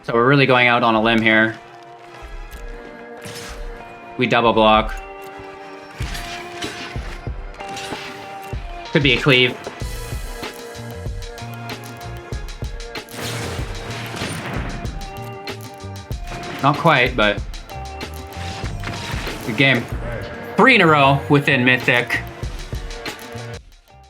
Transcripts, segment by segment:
So we're really going out on a limb here. We double block. Could be a cleave. Not quite, but good game. 3 in a row within Mythic.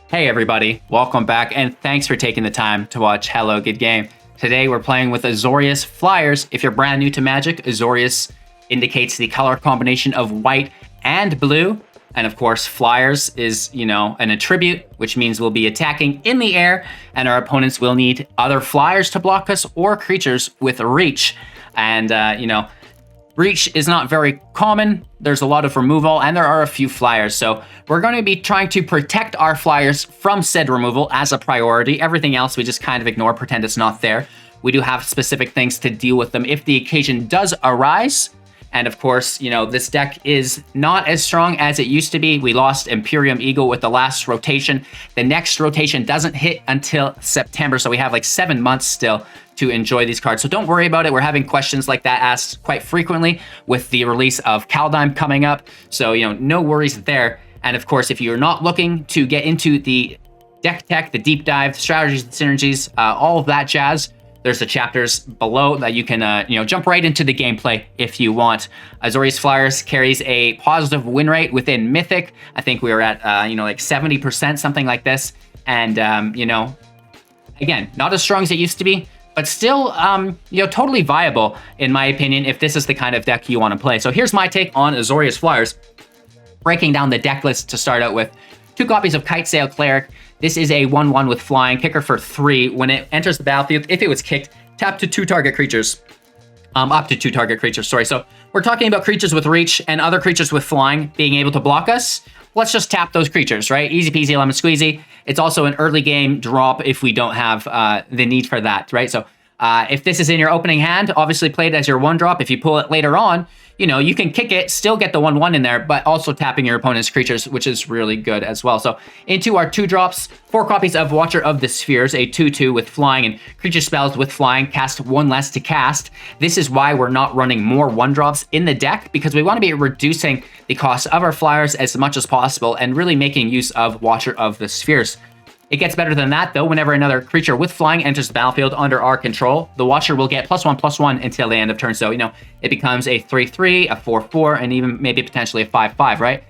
Hey everybody, welcome back, and thanks for taking the time to watch Hello Good Game. Today we're playing with Azorius Flyers. If you're brand new to Magic, Azorius indicates the color combination of white and blue. And of course, Flyers is, an attribute, which means we'll be attacking in the air, and our opponents will need other Flyers to block us or creatures with reach. And, reach is not very common. There's a lot of removal, and there are a few Flyers. So we're going to be trying to protect our Flyers from said removal as a priority. Everything else we just kind of ignore, pretend it's not there. We do have specific things to deal with them if the occasion does arise. And of course, this deck is not as strong as it used to be. We lost Imperium Eagle with the last rotation. The next rotation doesn't hit until September, so we have like 7 months still to enjoy these cards. So don't worry about it. We're having questions like that asked quite frequently with the release of Kaldheim coming up. So, no worries there. And of course, if you're not looking to get into the deck tech, the deep dive, strategies, and synergies, all of that jazz, there's the chapters below that you can, jump right into the gameplay if you want. Azorius Flyers carries a positive win rate within Mythic. I think we were at, like 70%, something like this. And, again, not as strong as it used to be, but still, totally viable, in my opinion, if this is the kind of deck you want to play. So here's my take on Azorius Flyers. Breaking down the deck list to start out with. 2 copies of Kitesail Cleric. This is a 1/1 with flying, kicker for 3. When it enters the battlefield, if it was kicked, tap to 2 target creatures. Up to 2 target creatures, sorry. So we're talking about creatures with reach and other creatures with flying being able to block us. Let's just tap those creatures, right? Easy peasy, lemon squeezy. It's also an early game drop if we don't have the need for that, right? So if this is in your opening hand, obviously play it as your 1-drop. If you pull it later on, you can kick it, still get the 1/1 in there, but also tapping your opponent's creatures, which is really good as well. So into our 2-drops, 4 copies of Watcher of the Spheres, a 2/2 with flying, and creature spells with flying cast 1 less to cast. This is why we're not running more 1-drops in the deck, because we want to be reducing the cost of our Flyers as much as possible and really making use of Watcher of the Spheres. It gets better than that, though. Whenever another creature with flying enters the battlefield under our control, the Watcher will get +1/+1 until the end of turn. So, it becomes a 3/3, a 4/4, and even maybe potentially a 5/5, right?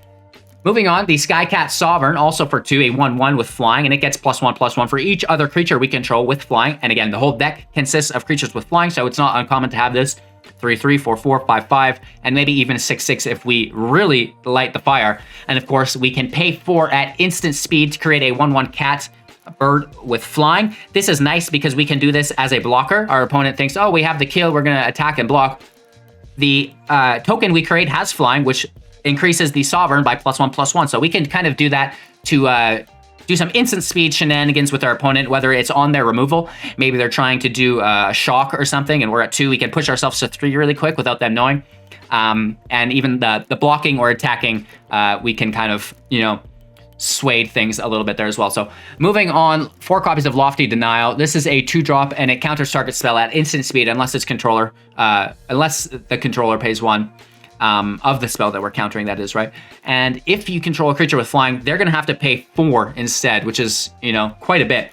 Moving on, the Skycat Sovereign, also for 2, a 1/1 with flying, and it gets +1/+1 for each other creature we control with flying. And again, the whole deck consists of creatures with flying, so it's not uncommon to have this 3/3, 4/4, 5/5, and maybe even a 6/6 if we really light the fire. And of course, we can pay 4 at instant speed to create a 1/1 cat bird with flying. This is nice because we can do this as a blocker. Our opponent thinks, oh, we have the kill, we're going to attack and block. The token we create has flying, which increases the Sovereign by +1/+1. So we can kind of do that to do some instant speed shenanigans with our opponent, whether it's on their removal. Maybe they're trying to do a shock or something, and we're at 2. We can push ourselves to 3 really quick without them knowing. And even the blocking or attacking, we can kind of, swayed things a little bit there as well. So moving on, 4 copies of Lofty Denial. This is a 2-drop, and it counters target spell at instant speed unless the controller pays 1 of the spell that we're countering, that is, right? And if you control a creature with flying, they're going to have to pay 4 instead, which is, quite a bit.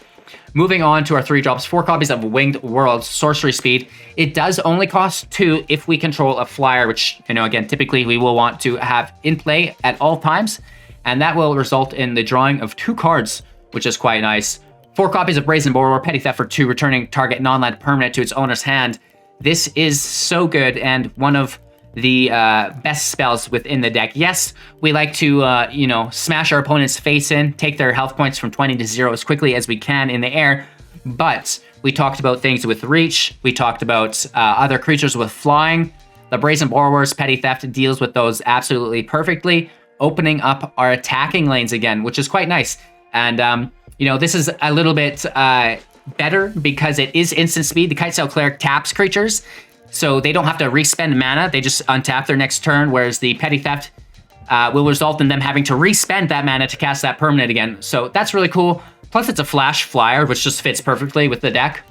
Moving on to our 3-drops, 4 copies of Winged Worlds, Sorcery Speed. It does only cost 2 if we control a Flyer, which, again, typically we will want to have in play at all times. And that will result in the drawing of 2 cards, which is quite nice. 4 copies of Brazen Borrower, Petty Theft for 2, returning target non-land permanent to its owner's hand. This is so good and one of the best spells within the deck. Yes, we like to, smash our opponent's face in, take their health points from 20 to 0 as quickly as we can in the air. But we talked about things with reach. We talked about other creatures with flying. The Brazen Borrower's Petty Theft deals with those absolutely perfectly, opening up our attacking lanes again, which is quite nice. And, this is a little bit better because it is instant speed. The Kitesail Cleric taps creatures, so they don't have to respend mana. They just untap their next turn, whereas the Petty Theft will result in them having to respend that mana to cast that permanent again. So that's really cool. Plus, it's a flash flyer, which just fits perfectly with the deck.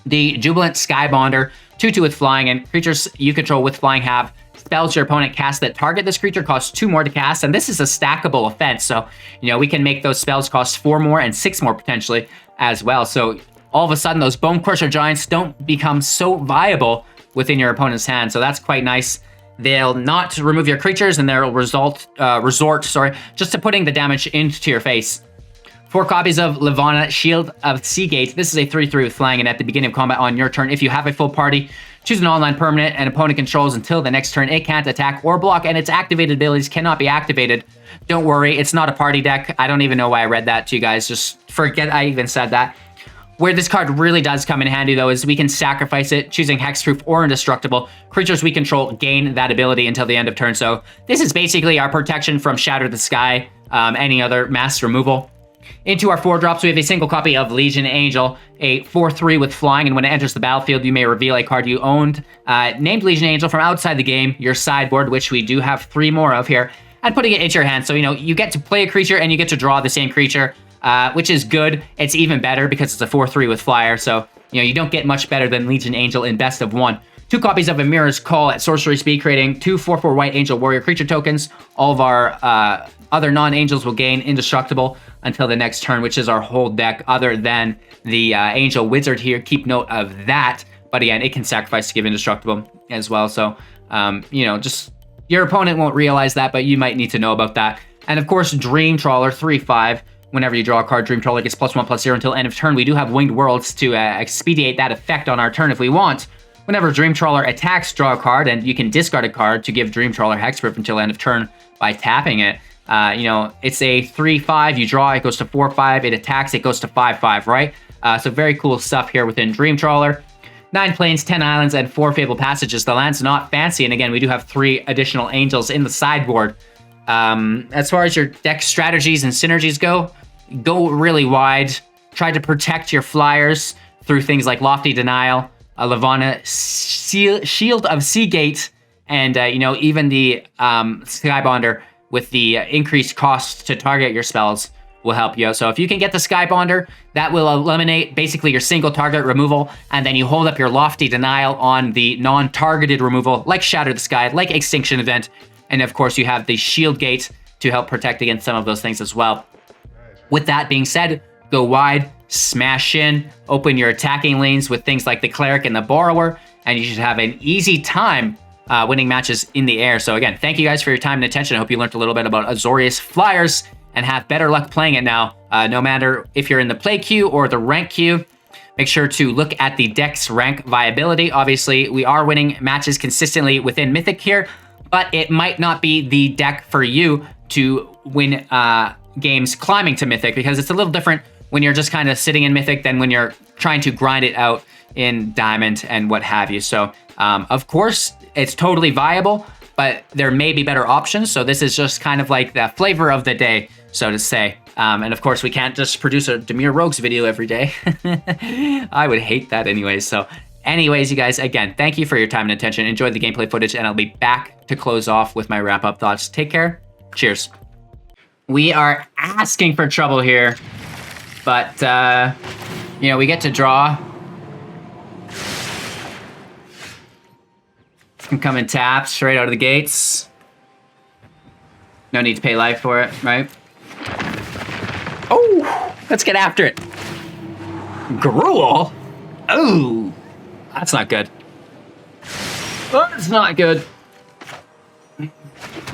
The Jubilant Skybonder, 2/2 with flying, and creatures you control with flying have spells your opponent casts that target this creature cost 2 more to cast, and this is a stackable effect, so, you know, we can make those spells cost 4 more and 6 more potentially as well. So all of a sudden, those Bone Crusher Giants don't become so viable within your opponent's hand, so that's quite nice. They'll not remove your creatures, and they'll resort just to putting the damage into your face. 4 copies of Linvala, Shield of Seagate. This is a 3/3 with flying, and at the beginning of combat on your turn, if you have a full party, choose an online permanent an opponent controls until the next turn. It can't attack or block, and its activated abilities cannot be activated. Don't worry, it's not a party deck. I don't even know why I read that to you guys. Just forget I even said that. Where this card really does come in handy, though, is we can sacrifice it, choosing Hexproof or Indestructible. Creatures we control gain that ability until the end of turn. So this is basically our protection from Shatter the Sky, any other mass removal. Into our 4-drops, we have a single copy of Legion Angel, a 4/3 with flying, and when it enters the battlefield, you may reveal a card you owned, named Legion Angel, from outside the game, your sideboard, which we do have 3 more of here, and putting it into your hand. So, you know, you get to play a creature, and you get to draw the same creature, which is good. It's even better because it's a 4/3 with flyer, so, you know, you don't get much better than Legion Angel in best of 1. 2 copies of Emeria's Call at sorcery speed, creating 2 4/4 white angel warrior creature tokens. All of our other non-angels will gain indestructible until the next turn, which is our whole deck other than the angel wizard here. Keep note of that. But again, it can sacrifice to give indestructible as well. So, you know, just your opponent won't realize that, but you might need to know about that. And of course, Dream Trawler, 3/5. Whenever you draw a card, Dream Trawler gets +1/+0 until end of turn. We do have Winged Worlds to expedite that effect on our turn if we want. Whenever Dream Trawler attacks, draw a card, and you can discard a card to give Dream Trawler Hexproof until end of turn by tapping it. You know, it's a 3/5. You draw, it goes to 4/5. It attacks, it goes to 5/5, right? So very cool stuff here within Dream Trawler. 9 plains, 10 islands, and 4 Fabled Passages. The land's not fancy, and again, we do have 3 additional angels in the sideboard. As far as your deck strategies and synergies go really wide. Try to protect your flyers through things like Lofty Denial, Linvala, Shield of Seagate, and you know, even the Skybonder with the increased cost to target your spells will help you. So if you can get the Skybonder, that will eliminate basically your single target removal, and then you hold up your Lofty Denial on the non-targeted removal, like Shatter the Sky, like Extinction Event, and of course you have the Shield Gate to help protect against some of those things as well. With that being said, go wide, smash in, open your attacking lanes with things like the Cleric and the Borrower, and you should have an easy time winning matches in the air. So again, thank you guys for your time and attention. I hope you learned a little bit about Azorius Flyers and have better luck playing it now. No matter if you're in the play queue or the rank queue, make sure to look at the deck's rank viability. Obviously, we are winning matches consistently within Mythic here, but it might not be the deck for you to win games climbing to Mythic, because it's a little different when you're just kind of sitting in Mythic than when you're trying to grind it out in Diamond and what have you. So, of course, it's totally viable, but there may be better options. So this is just kind of like the flavor of the day, so to say. And of course, we can't just produce a Demir Rogues video every day. I would hate that anyways. So anyways, you guys, again, thank you for your time and attention. Enjoy the gameplay footage, and I'll be back to close off with my wrap-up thoughts. Take care. Cheers. We are asking for trouble here, but, you know, we get to draw. Can come in taps straight out of the gates. No need to pay life for it, right? Oh, let's get after it. Gruul? Oh, that's not good. That's not good. It's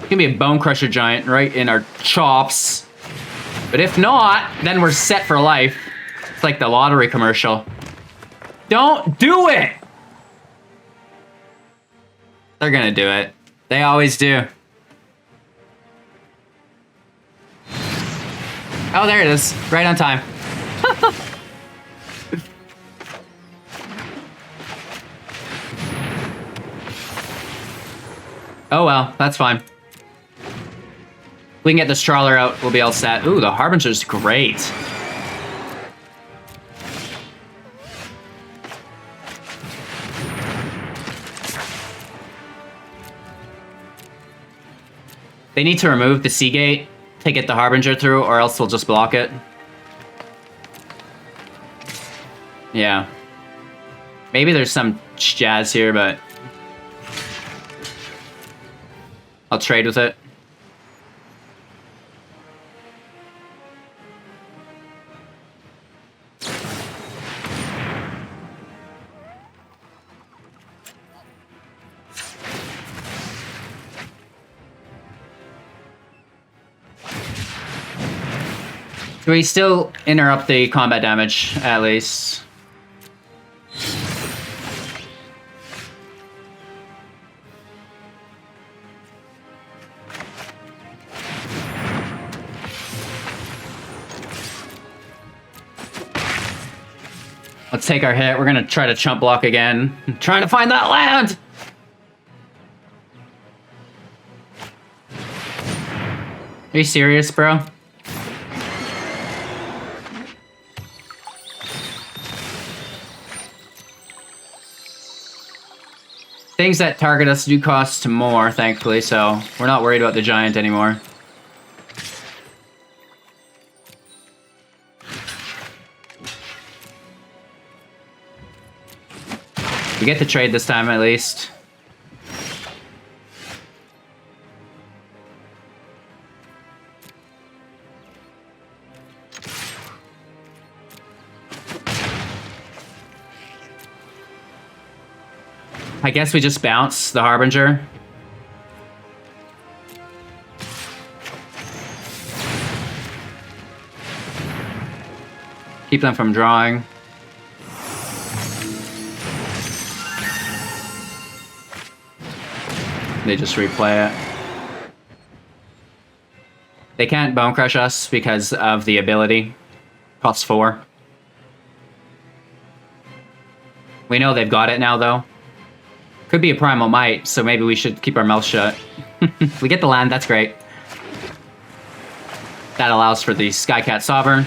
gonna be a Bone Crusher Giant right in our chops. But if not, then we're set for life. It's like the lottery commercial. Don't do it! They're gonna do it. They always do. Oh, there it is. Right on time. Oh well, that's fine. We can get this Trawler out, we'll be all set. Ooh, the Harbinger's great. They need to remove the Seagate to get the Harbinger through, or else we'll just block it. Yeah. Maybe there's some jazz here, but I'll trade with it. We still interrupt the combat damage, at least. Let's take our hit. We're gonna try to chump block again. I'm trying to find that land! Are you serious, bro? Things that target us do cost more, thankfully, so we're not worried about the giant anymore. We get the trade this time, at least. I guess we just bounce the Harbinger. Keep them from drawing. They just replay it. They can't Bone Crush us because of the ability. Costs 4. We know they've got it now, though. Could be a Primal Might, so maybe we should keep our mouth shut. We get the land, that's great. That allows for the Skycat Sovereign.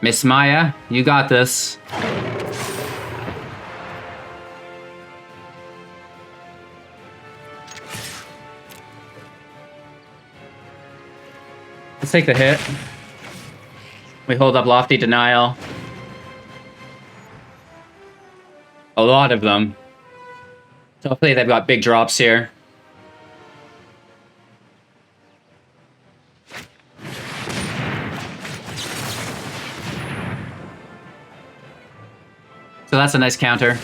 Miss Maya, you got this. Let's take the hit. We hold up Lofty Denial. A lot of them. So hopefully they've got big drops here. So that's a nice counter.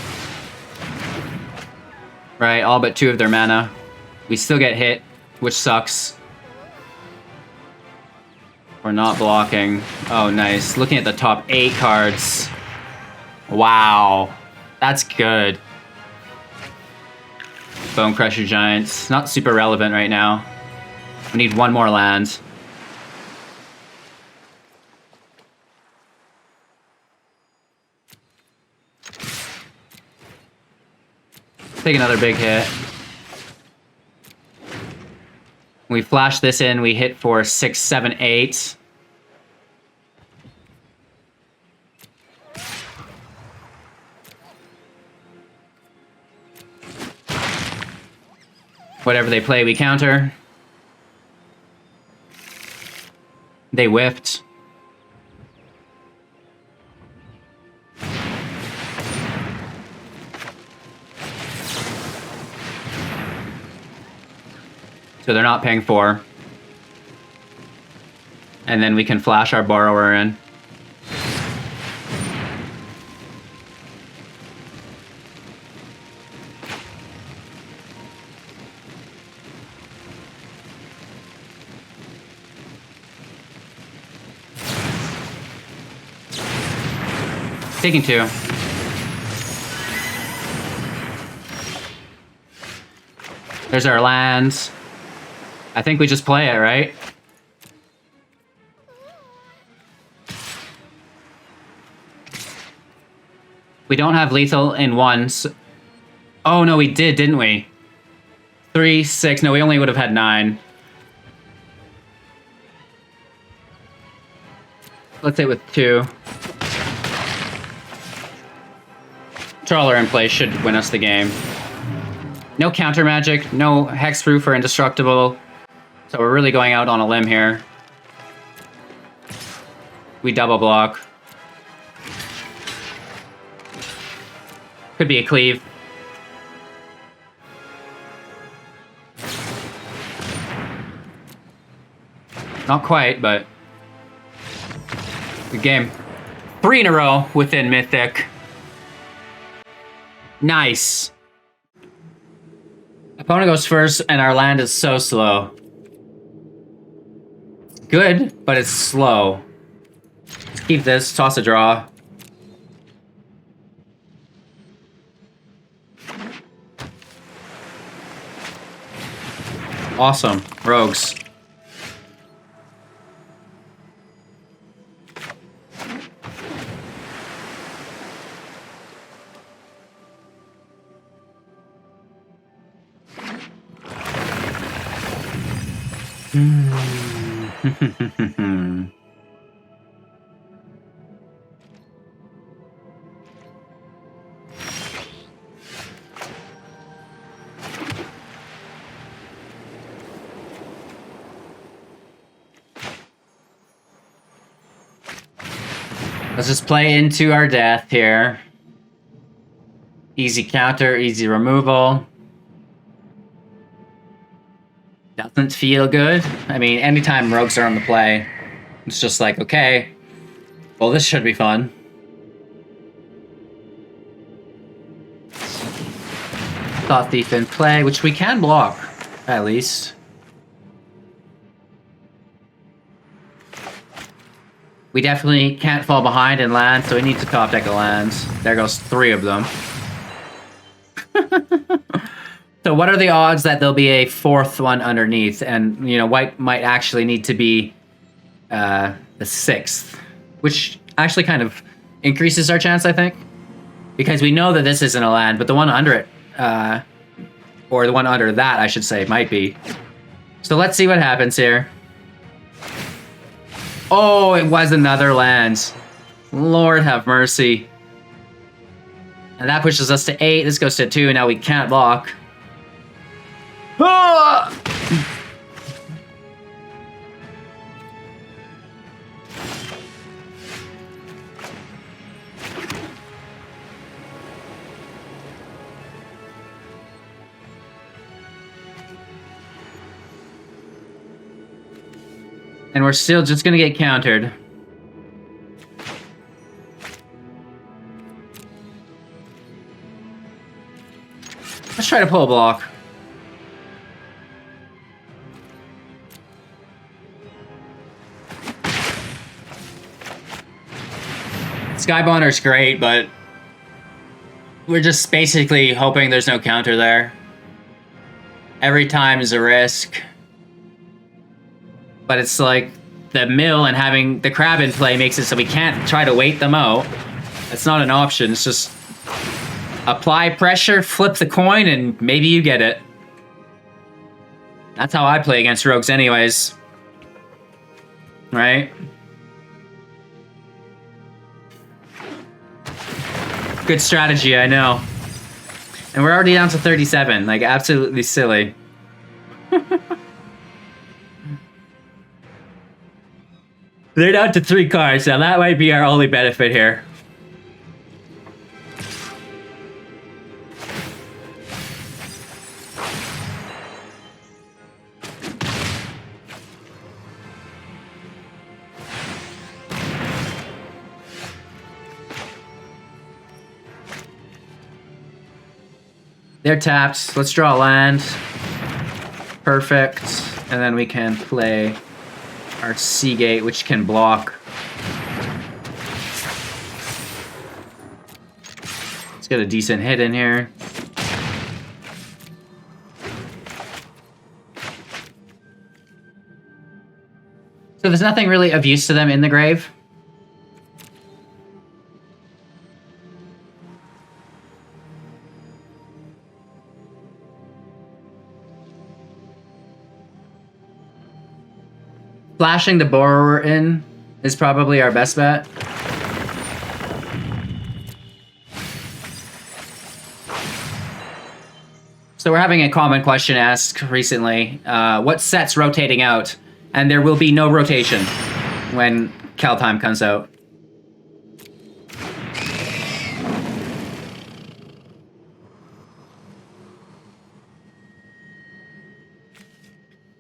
Right, all but 2 of their mana. We still get hit, which sucks. We're not blocking. Oh, nice. Looking at the top 8 cards. Wow. That's good. Bone Crusher Giants. Not super relevant right now. We need 1 more land. Take another big hit. We flash this in, we hit for 6, 7, 8. Whatever they play, we counter. They whiffed. So they're not paying 4. And then we can flash our Borrower in. Taking 2. There's our lands. I think we just play it, right? We don't have lethal in 1. So... Oh, no, we did, didn't we? 3, 6. No, we only would have had 9. Let's say with 2. Trawler in play should win us the game. No counter magic, no hexproof or indestructible. So we're really going out on a limb here. We double block. Could be a cleave. Not quite, but good game. 3 in a row within Mythic. Nice. Opponent goes first, and our land is so slow. Good, but it's slow. Let's keep this, toss a draw. Awesome. Rogues. Let's just play into our death here. Easy counter, easy removal. Doesn't feel good. I mean, anytime rogues are on the play, it's just like, okay, well, this should be fun. Thought Thief in play, which we can block, at least. We definitely can't fall behind in land, so we need to top deck the lands. There goes 3 of them. So what are the odds that there'll be a 4th one underneath? And, you know, white might actually need to be the 6th, which actually kind of increases our chance, I think. Because we know that this isn't a land, but the one under it, or the one under that, I should say, might be. So let's see what happens here. Oh, it was another land. Lord have mercy. And that pushes us to 8. This goes to 2, and now we can't block. Ah! And we're still just gonna get countered. Let's try to pull a block. Skybonder's great, but we're just basically hoping there's no counter there. Every time is a risk. But it's like the mill and having the crab in play makes it so we can't try to wait them out. It's not an option. It's just apply pressure, flip the coin, and maybe you get it. That's how I play against rogues anyways. Right? Good strategy, I know. And we're already down to 37. Like, absolutely silly. They're down to 3 cards, now that might be our only benefit here. They're tapped. Let's draw a land. Perfect. And then we can play our Seagate, which can block. Let's get a decent hit in here. So there's nothing really of use to them in the grave. Flashing the Borrower in is probably our best bet. So we're having a common question asked recently. What set's rotating out? And there will be no rotation when Kaldheim comes out.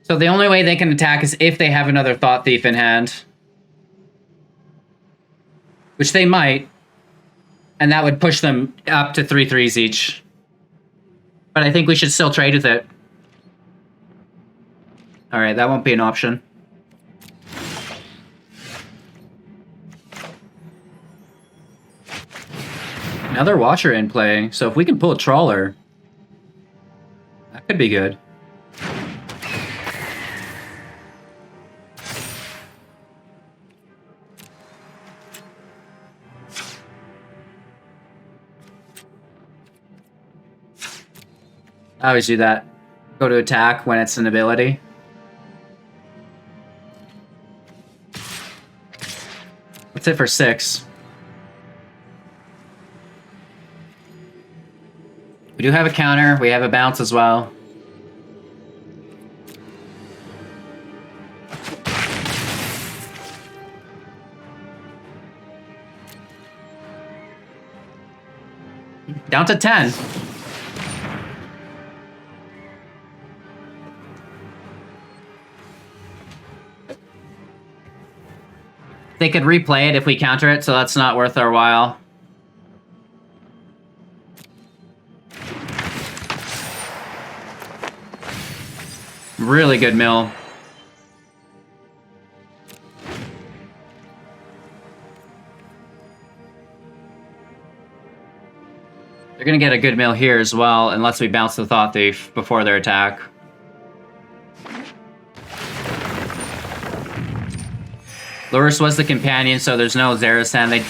So the only way they can attack is if they have another Thought Thief in hand. Which they might. And that would push them up to 3/3s each. But I think we should still trade with it. Alright, that won't be an option. Another Watcher in play, so if we can pull a Trawler, that could be good. I always do that. Go to attack when it's an ability. That's it for 6. We do have a counter. We have a bounce as well. Down to 10. They could replay it if we counter it, so that's not worth our while. Really good mill. They're gonna get a good mill here as well, unless we bounce the Thought Thief before their attack. Lurrus was the companion, so there's no Zerasan. They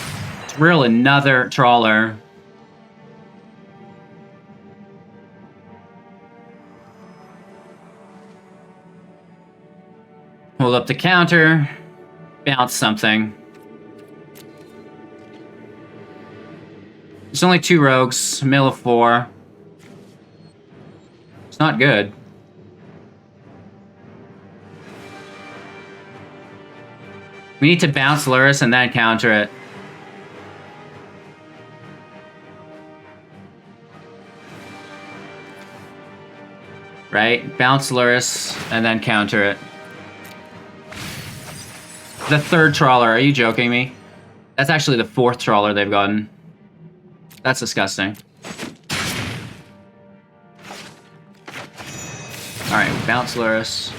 drill another Trawler. Hold up the counter. Bounce something. There's only 2 rogues, mill of 4. It's not good. We need to bounce Lurrus and then counter it. Right? Bounce Lurrus and then counter it. The 3rd Trawler, are you joking me? That's actually the 4th Trawler they've gotten. That's disgusting. Alright, bounce Lurrus.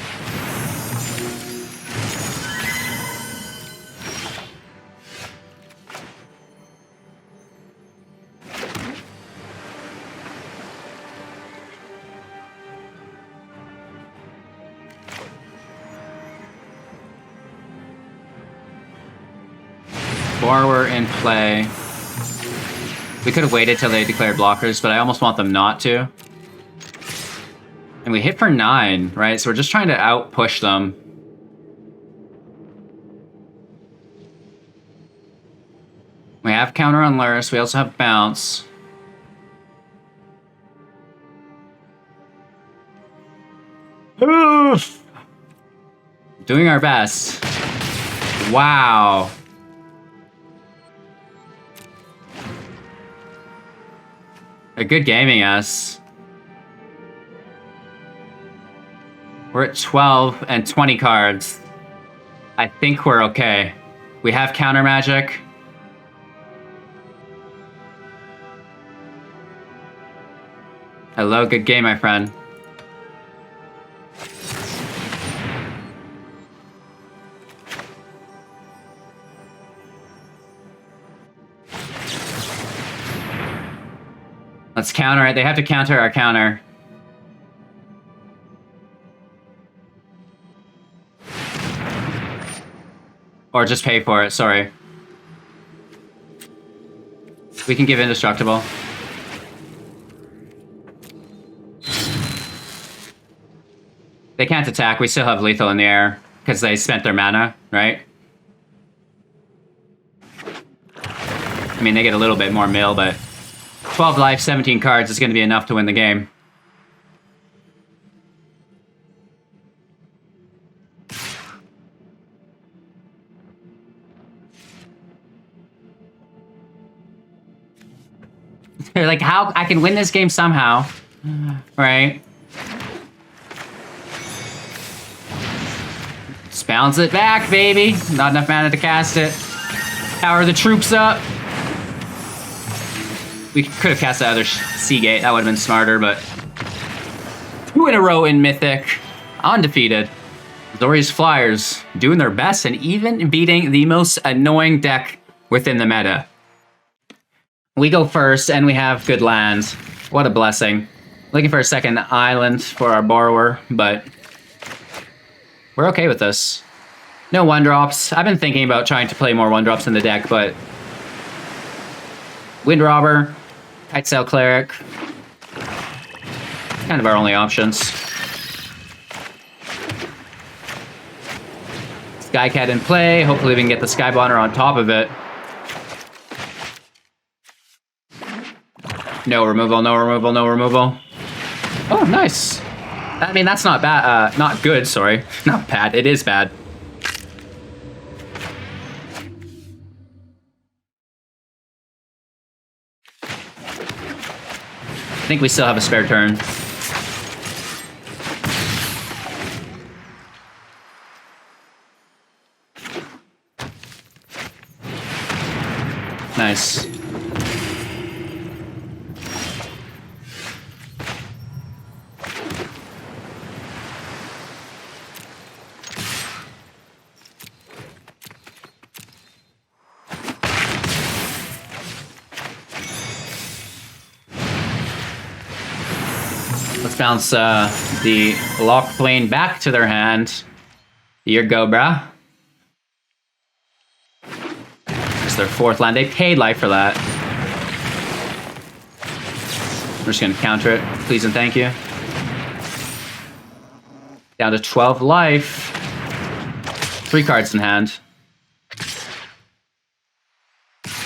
Borrower in play. We could have waited till they declared blockers, but I almost want them not to. And we hit for 9, right? So we're just trying to out-push them. We have counter on Lurrus. We also have bounce. Oof. Doing our best. Wow. A good gaming us. We're at 12 and 20 cards. I think we're okay. We have counter magic. Hello, good game, my friend. Let's counter it. They have to counter our counter. Or just pay for it, sorry. We can give indestructible. They can't attack. We still have lethal in the air because they spent their mana, right? I mean, they get a little bit more mill, but 12 life, 17 cards is going to be enough to win the game. They're like, how I can win this game somehow, right? Just bounce it back, baby. Not enough mana to cast it. Power the troops up. We could have cast that other Seagate. That would have been smarter, but 2 in a row in Mythic. Undefeated. Azorius Flyers doing their best and even beating the most annoying deck within the meta. We go first and we have good land. What a blessing. Looking for a second island for our borrower, but we're okay with this. No 1-drops. I've been thinking about trying to play more 1-drops in the deck, but Wind Robber, Kitesail Cleric, kind of our only options. Skycat in play. Hopefully we can get the Skybonder on top of it. No removal, no removal, no removal. Oh, nice. I mean, that's not bad. Not good, sorry. Not bad. It is bad. I think we still have a spare turn. Nice. Let's bounce the lock plane back to their hand. Here you go, brah. It's their 4th land. They paid life for that. We're just gonna counter it. Please and thank you. Down to 12 life. 3 cards in hand.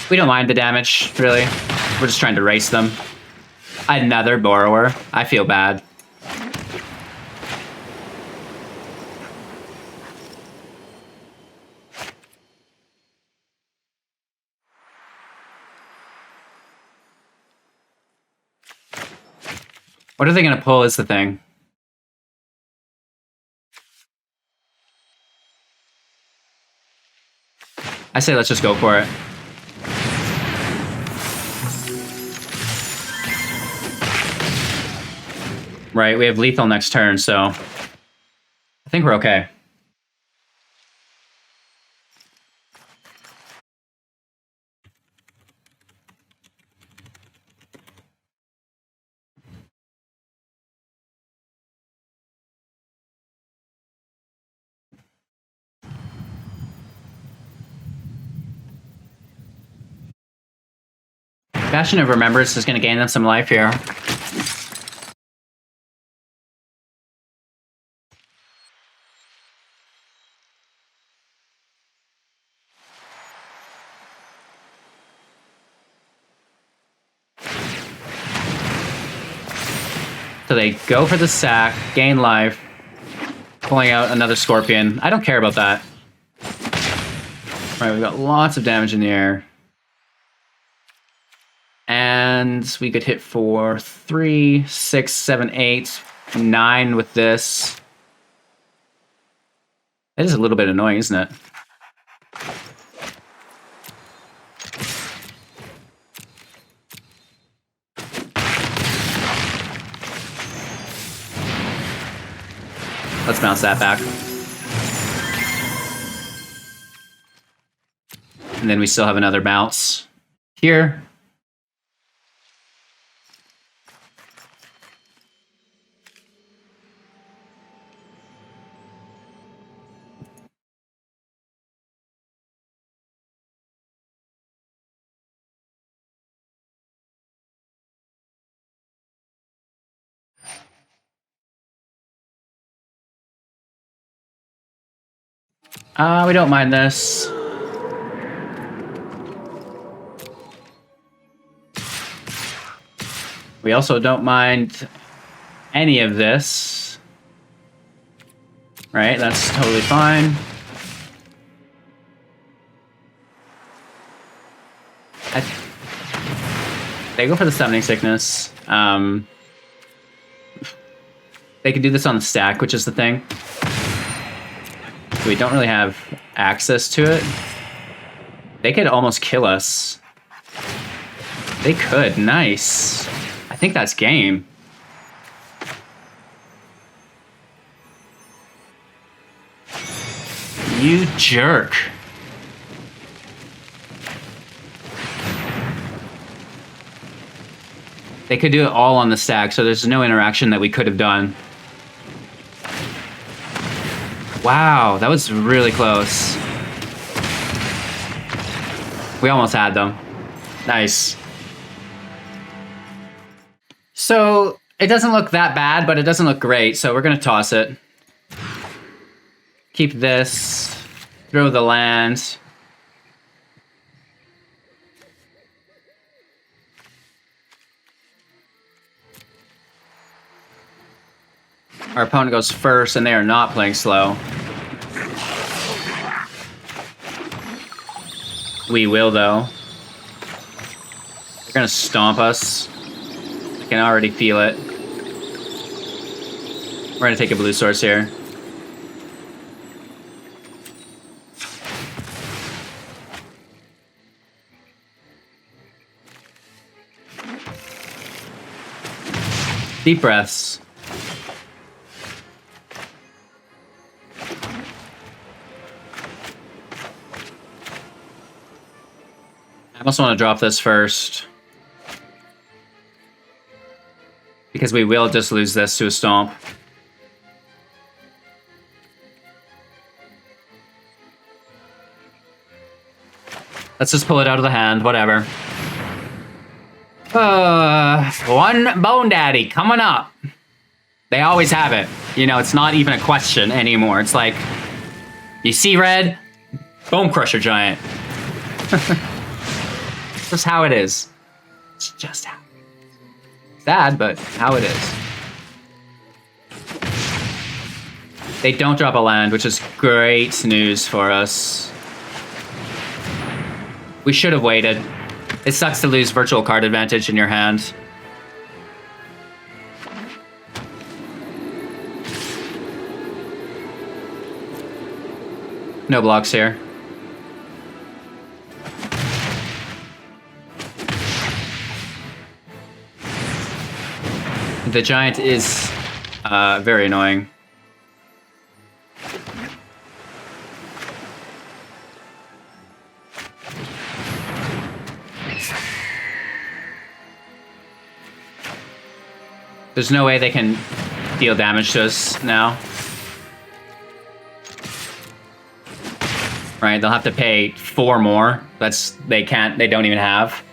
We don't mind the damage, really. We're just trying to race them. Another borrower. I feel bad. What are they going to pull is the thing. I say let's just go for it. Right, we have lethal next turn, so I think we're okay. Bastion of Remembrance is going to gain them some life here. So they go for the sack, gain life, pulling out another Scorpion. I don't care about that. All right, we've got lots of damage in the air. And we could hit for 3, 6, 7, 8, 9 with this. It is a little bit annoying, isn't it? Let's bounce that back. And then we still have another bounce here. We don't mind this. We also don't mind any of this. Right, that's totally fine. They go for the Summoning Sickness. They can do this on the stack, which is the thing. We don't really have access to it. They could almost kill us. They could. Nice. I think that's game. You jerk. They could do it all on the stack, so there's no interaction that we could have done. Wow, that was really close. We almost had them. Nice. So, it doesn't look that bad, but it doesn't look great, so we're gonna toss it. Keep this. Throw the land. Our opponent goes first, and they are not playing slow. We will, though. They're gonna stomp us. I can already feel it. We're gonna take a blue source here. Deep breaths. I also want to drop this first. Because we will just lose this to a stomp. Let's just pull it out of the hand, whatever. One Bone Daddy coming up. They always have it. You know, it's not even a question anymore. It's like, you see red? Bone Crusher Giant. It's just how it is. It's just how it is. Sad, but how it is. They don't drop a land, which is great news for us. We should have waited. It sucks to lose virtual card advantage in your hand. No blocks here. The giant is very annoying. There's no way they can deal damage to us now. Right, they'll have to pay 4 more. They don't even have.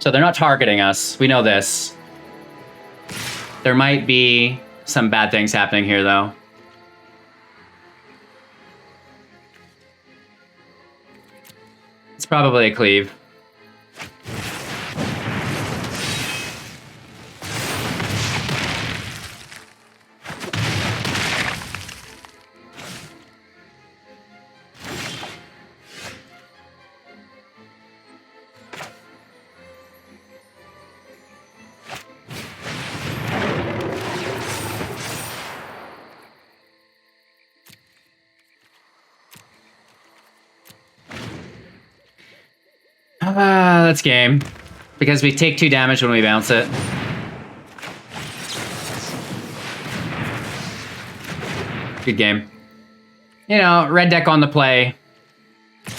So they're not targeting us. We know this. There might be some bad things happening here, though. It's probably a cleave. That's game. Because we take 2 damage when we bounce it. Good game. You know, red deck on the play.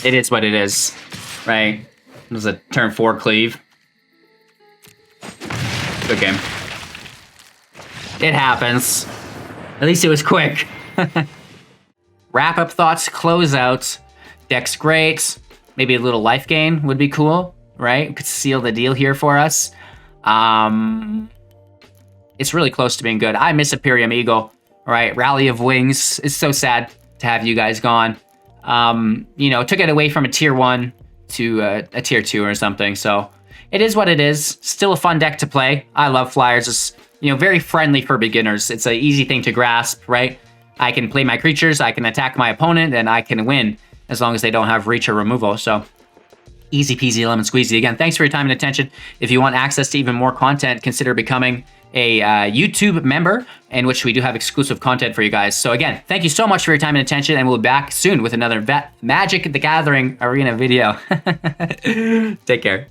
It is what it is. Right? It was a turn 4 cleave. Good game. It happens. At least it was quick. Wrap-up thoughts, close out. Deck's great. Maybe a little life gain would be cool, right? Could seal the deal here for us. It's really close to being good. I miss Imperium Eagle, right? Rally of Wings. It's so sad to have you guys gone. You know, took it away from a tier 1 to a tier 2 or something. So it is what it is. Still a fun deck to play. I love Flyers. It's, you know, very friendly for beginners. It's an easy thing to grasp, right? I can play my creatures, I can attack my opponent, and I can win as long as they don't have reach or removal. So easy peasy lemon squeezy. Again, thanks for your time and attention. If you want access to even more content, consider becoming a YouTube member, in which we do have exclusive content for you guys. So again, thank you so much for your time and attention, and we'll be back soon with another Magic the Gathering Arena video. Take care.